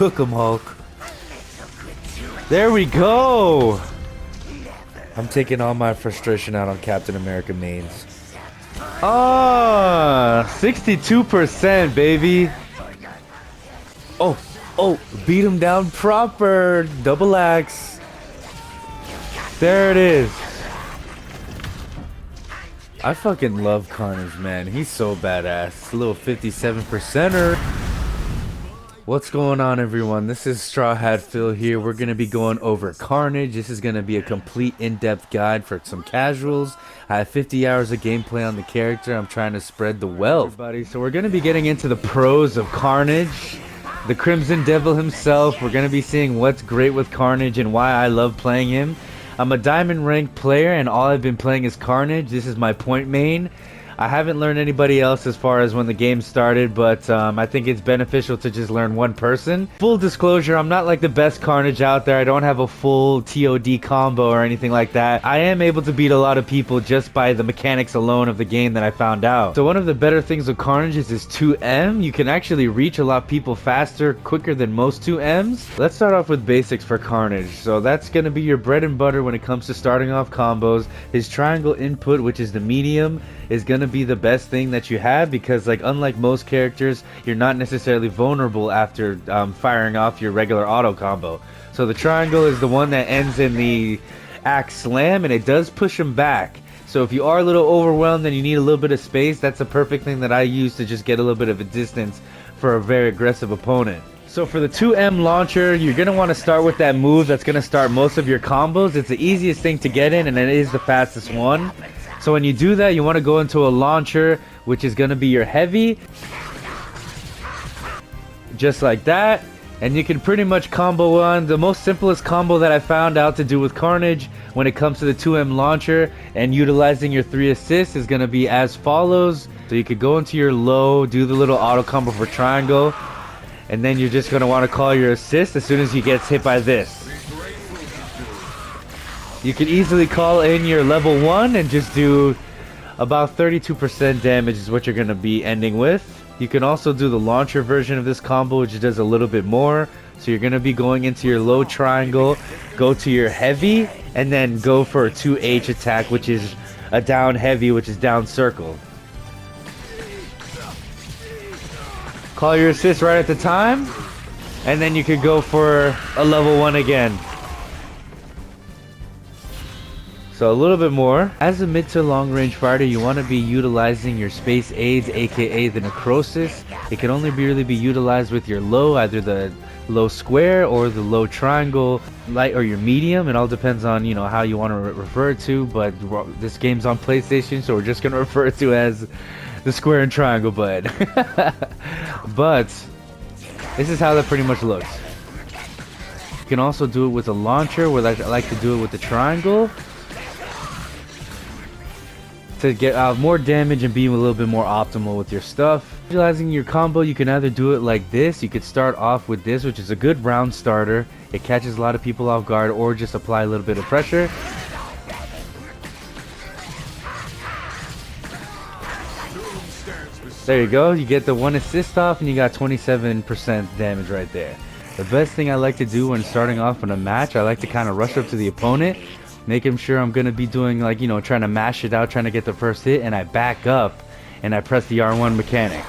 Cook 'em, Hulk. There we go. I'm taking all my frustration out on Captain America mains. Ah, 62%, baby. Oh, beat him down proper. Double axe. There it is. I fucking love Carnage, man. He's so badass. A little 57%er. What's going on, everyone? This is Straw Hat Phil here. We're going to be going over Carnage. This is going to be a complete in-depth guide for some casuals. I have 50 hours of gameplay on the character. I'm trying to spread the wealth, buddy. So we're going to be getting into the pros of Carnage. The Crimson Devil himself. We're going to be seeing what's great with Carnage and why I love playing him. I'm a diamond ranked player and all I've been playing is Carnage. This is my point main. I haven't learned anybody else as far as when the game started, but I think it's beneficial to just learn one person. Full disclosure, I'm not like the best Carnage out there. I don't have a full TOD combo or anything like that. I am able to beat a lot of people just by the mechanics alone of the game that I found out. So one of the better things with Carnage is this 2M. You can actually reach a lot of people faster, quicker than most 2Ms. Let's start off with basics for Carnage. So that's going to be your bread and butter when it comes to starting off combos. His triangle input, which is the medium, is going to be the best thing that you have because, like, unlike most characters, you're not necessarily vulnerable after firing off your regular auto combo. So the triangle is the one that ends in the axe slam, and it does push him back. So if you are a little overwhelmed and you need a little bit of space, that's a perfect thing that I use to just get a little bit of a distance for a very aggressive opponent. So for the 2M launcher, you're going to want to start with that move that's going to start most of your combos. It's the easiest thing to get in, and it is the fastest one. So when you do that, you want to go into a launcher, which is going to be your heavy. Just like that. And you can pretty much combo on. The most simplest combo that I found out to do with Carnage when it comes to the 2M launcher and utilizing your 3 assists is going to be as follows. So you could go into your low, do the little auto combo for triangle. And then you're just going to want to call your assist as soon as he gets hit by this. You can easily call in your level 1 and just do about 32% damage is what you're going to be ending with. You can also do the launcher version of this combo, which does a little bit more. So you're going to be going into your low triangle, go to your heavy, and then go for a 2H attack, which is a down heavy, which is down circle. Call your assist right at the time, and then you could go for a level 1 again. So a little bit more. As a mid to long range fighter, you want to be utilizing your space aids, aka the Necrosis. It can only really be utilized with your low, either the low square or the low triangle, light or your medium. It all depends on, you know, how you want to refer it to, but this game's on PlayStation, so we're just going to refer it to as the square and triangle bud. But this is how that pretty much looks. You can also do it with a launcher, where I like to do it with the triangle. To get more damage and be a little bit more optimal with your stuff. Utilizing your combo, you can either do it like this. You could start off with this, which is a good round starter. It catches a lot of people off guard, or just apply a little bit of pressure. There you go. You get the 1 assist off and you got 27% damage right there. The best thing I like to do when starting off in a match, I like to kind of rush up to the opponent, making sure I'm going to be doing, like, you know, trying to mash it out, trying to get the first hit, and I back up and I press the R1 mechanic.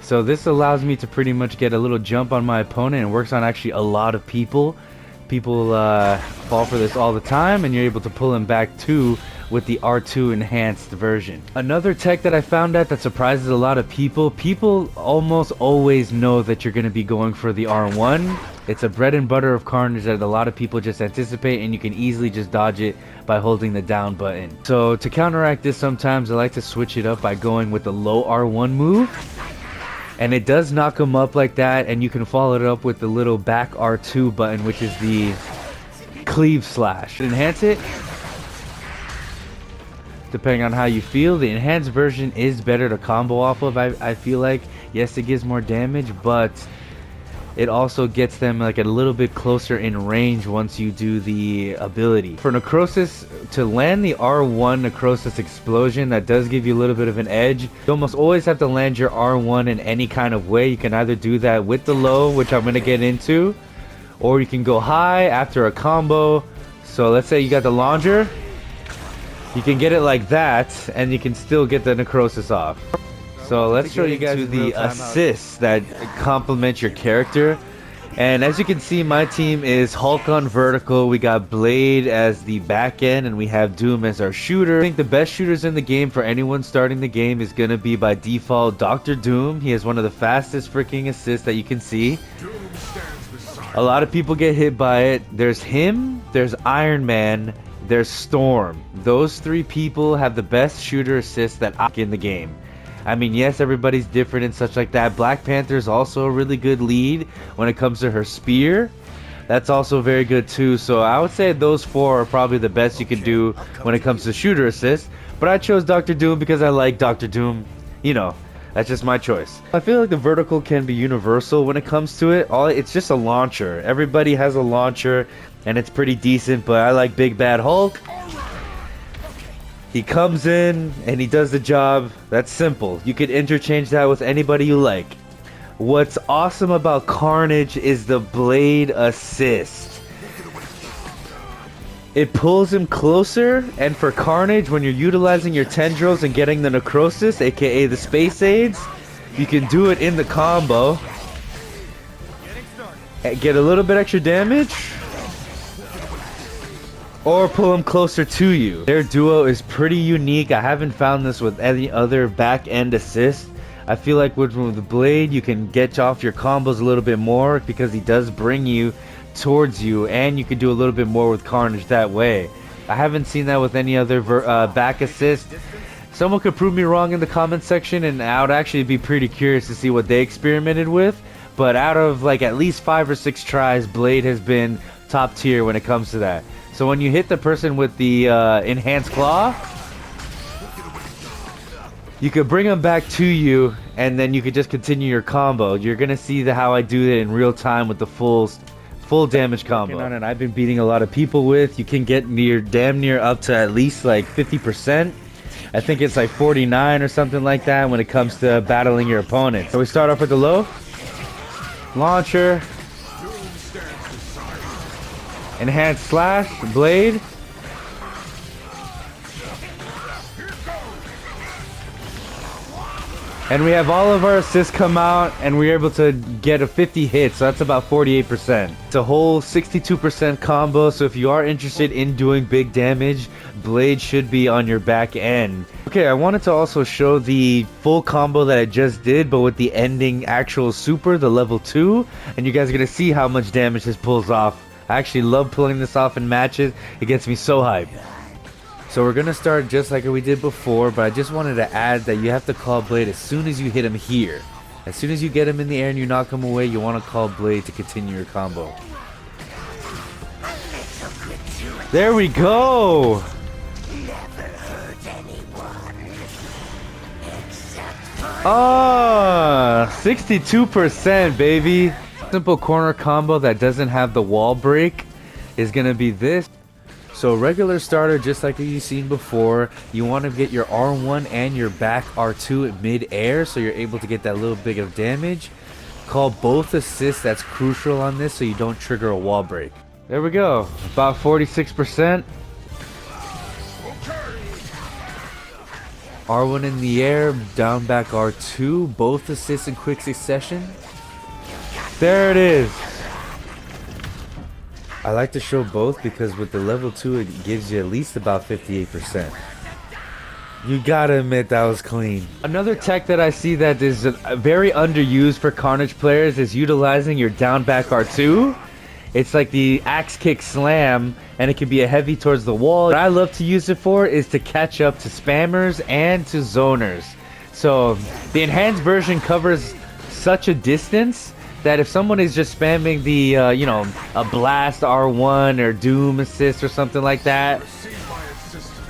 So this allows me to pretty much get a little jump on my opponent, and works on actually a lot of people. People fall for this all the time, and you're able to pull them back too with the R2 enhanced version. Another tech that I found out that surprises a lot of people almost always know that you're going to be going for the R1. It's a bread and butter of Carnage that a lot of people just anticipate, and you can easily just dodge it by holding the down button. So to counteract this, sometimes I like to switch it up by going with the low R1 move. And it does knock them up like that, and you can follow it up with the little back R2 button, which is the cleave slash. Enhance it depending on how you feel. The enhanced version is better to combo off of, I feel like. Yes, it gives more damage, but it also gets them like a little bit closer in range once you do the ability. For Necrosis, to land the R1 Necrosis explosion, that does give you a little bit of an edge. You almost always have to land your R1 in any kind of way. You can either do that with the low, which I'm going to get into, or you can go high after a combo. So let's say you got the launcher, you can get it like that, and you can still get the Necrosis off. So let's show you guys the assists that complement your character. And as you can see, my team is Hulk on vertical, we got Blade as the back end, and we have Doom as our shooter. I think the best shooters in the game for anyone starting the game is going to be by default Dr. Doom. He has one of the fastest freaking assists that you can see. A lot of people get hit by it. There's him, there's Iron Man, there's Storm. Those three people have the best shooter assists that I in the game. I mean, yes, everybody's different and such like that. Black Panther is also a really good lead when it comes to her spear. That's also very good too. So I would say those four are probably the best you can do when it comes to shooter assist. But I chose Dr. Doom because I like Dr. Doom. You know, that's just my choice. I feel like the vertical can be universal when it comes to it. It's just a launcher. Everybody has a launcher and it's pretty decent, but I like Big Bad Hulk. He comes in and he does the job. That's simple. You could interchange that with anybody you like. What's awesome about Carnage is the Blade assist. It pulls him closer, and for Carnage, when you're utilizing your tendrils and getting the Necrosis, aka the Space Aids, you can do it in the combo. Get a little bit extra damage, or pull them closer to you. Their duo is pretty unique. I haven't found this with any other back end assist. I feel like with the Blade you can get off your combos a little bit more because he does bring you towards you, and you can do a little bit more with Carnage that way. I haven't seen that with any other back assist. Someone could prove me wrong in the comment section, and I would actually be pretty curious to see what they experimented with. But out of like at least 5 or 6 tries, Blade has been top tier when it comes to that. So when you hit the person with the enhanced claw, you could bring them back to you, and then you could just continue your combo. You're gonna see how I do it in real time with the full damage combo. And I've been beating a lot of people with. You can get damn near up to at least like 50%. I think it's like 49 or something like that when it comes to battling your opponent. So we start off with the low launcher. Enhanced slash, blade. And we have all of our assists come out, and we're able to get a 50 hit, so that's about 48%. It's a whole 62% combo, so if you are interested in doing big damage, Blade should be on your back end. Okay, I wanted to also show the full combo that I just did, but with the ending actual super, the level 2, and you guys are going to see how much damage this pulls off. I actually love pulling this off in matches. It gets me so hyped. So we're going to start just like we did before, but I just wanted to add that you have to call Blade as soon as you hit him here. As soon as you get him in the air and you knock him away, you want to call Blade to continue your combo. There we go! Ah, 62%, baby. Simple corner combo that doesn't have the wall break is gonna be this. So regular starter, just like you've seen before, you want to get your R1 and your back R2 at mid-air, so you're able to get that little bit of damage. Call both assists, that's crucial on this, so you don't trigger a wall break. There we go, about 46%. R1 in the air, down back R2, both assists in quick succession. There it is. I like to show both because with the level 2 it gives you at least about 58%. You gotta admit that was clean. Another tech that I see that is very underused for Carnage players is utilizing your down back R2. It's like the axe kick slam, and it can be a heavy towards the wall. What I love to use it for is to catch up to spammers and to zoners. So the enhanced version covers such a distance that if someone is just spamming the, you know, a blast R1 or doom assist or something like that,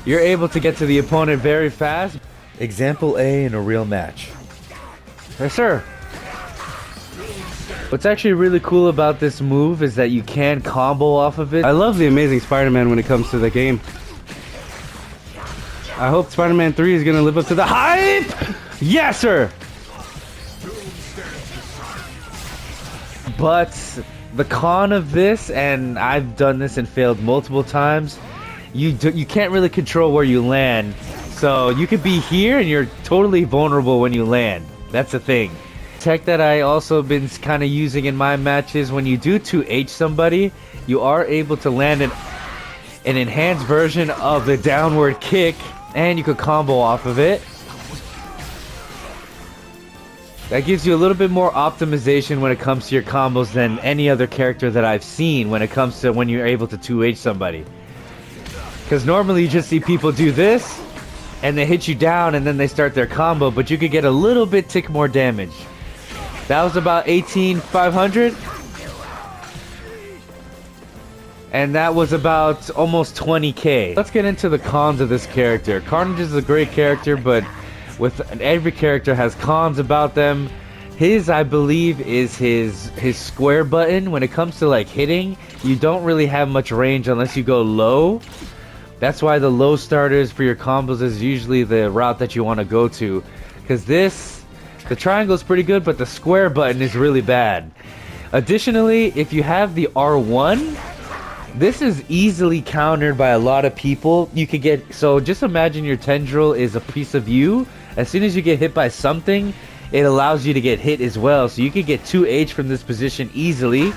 you're able to get to the opponent very fast. Example A in a real match. Yes, sir. What's actually really cool about this move is that you can combo off of it. I love the Amazing Spider-Man when it comes to the game. I hope Spider-Man 3 is gonna live up to the hype! Yes, sir! But the con of this, and I've done this and failed multiple times, you can't really control where you land. So you could be here and you're totally vulnerable when you land. That's the thing. Tech that I also been kind of using in my matches, when you do 2H somebody, you are able to land an enhanced version of the downward kick, and you could combo off of it. That gives you a little bit more optimization when it comes to your combos than any other character that I've seen when it comes to when you're able to 2H somebody. Because normally you just see people do this, and they hit you down and then they start their combo, but you could get a little bit tick more damage. That was about 18,500. And that was about almost 20k. Let's get into the cons of this character. Carnage is a great character, but with every character has cons about them. His, I believe, is his square button. When it comes to like hitting, you don't really have much range unless you go low. That's why the low starters for your combos is usually the route that you want to go to. Because the triangle is pretty good, but the square button is really bad. Additionally, if you have the R1, this is easily countered by a lot of people. You could get, so just imagine your tendril is a piece of you. As soon as you get hit by something, it allows you to get hit as well. So you could get 2H from this position easily.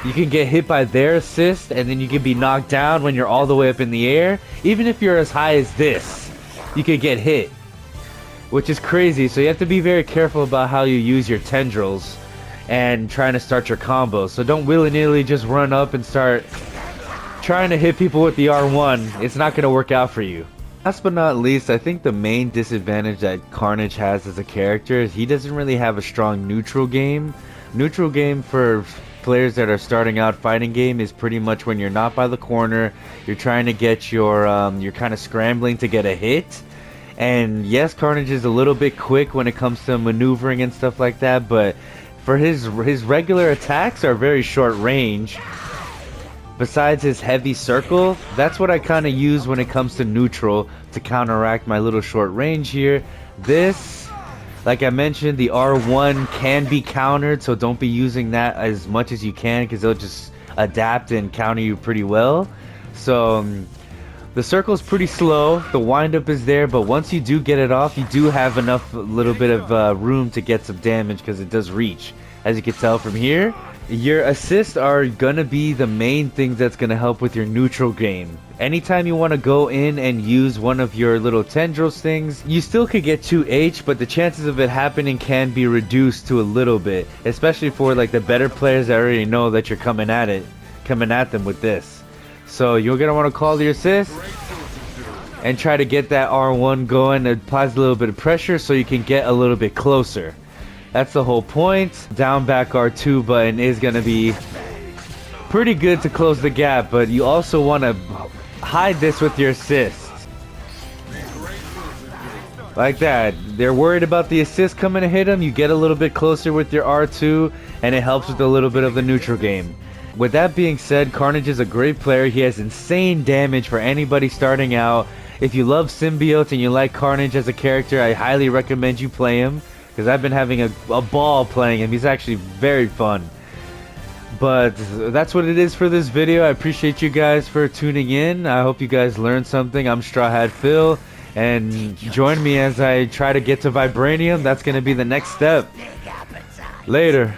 You can get hit by their assist, and then you can be knocked down when you're all the way up in the air. Even if you're as high as this, you could get hit, which is crazy. So you have to be very careful about how you use your tendrils and trying to start your combos. So don't willy-nilly just run up and start trying to hit people with the R1. It's not going to work out for you. Last but not least, I think the main disadvantage that Carnage has as a character is he doesn't really have a strong neutral game. Neutral game for players that are starting out fighting game is pretty much when you're not by the corner, you're trying to get your, you're kind of scrambling to get a hit. And yes, Carnage is a little bit quick when it comes to maneuvering and stuff like that, but for his regular attacks are very short range. Besides his heavy circle, that's what I kind of use when it comes to neutral to counteract my little short range here. This, like I mentioned, the R1 can be countered, so don't be using that as much as you can because they'll just adapt and counter you pretty well. So the circle's pretty slow, the windup is there, but once you do get it off, you do have enough little bit of room to get some damage because it does reach. As you can tell from here, your assists are gonna be the main thing that's gonna help with your neutral game. Anytime you want to go in and use one of your little tendrils things, you still could get 2H, but the chances of it happening can be reduced to a little bit, especially for like the better players that already know that you're coming at them with this. So you're gonna want to call your assist and try to get that R1 going. It applies a little bit of pressure so you can get a little bit closer. That's the whole point. Down back R2 button is going to be pretty good to close the gap, but you also want to hide this with your assists. Like that. They're worried about the assist coming to hit them. You get a little bit closer with your R2, and it helps with a little bit of the neutral game. With that being said, Carnage is a great player. He has insane damage for anybody starting out. If you love symbiotes and you like Carnage as a character, I highly recommend you play him. Because I've been having a ball playing him. He's actually very fun. But that's what it is for this video. I appreciate you guys for tuning in. I hope you guys learned something. I'm Straw Hat Phil. And join me as I try to get to Vibranium. That's going to be the next step. Later.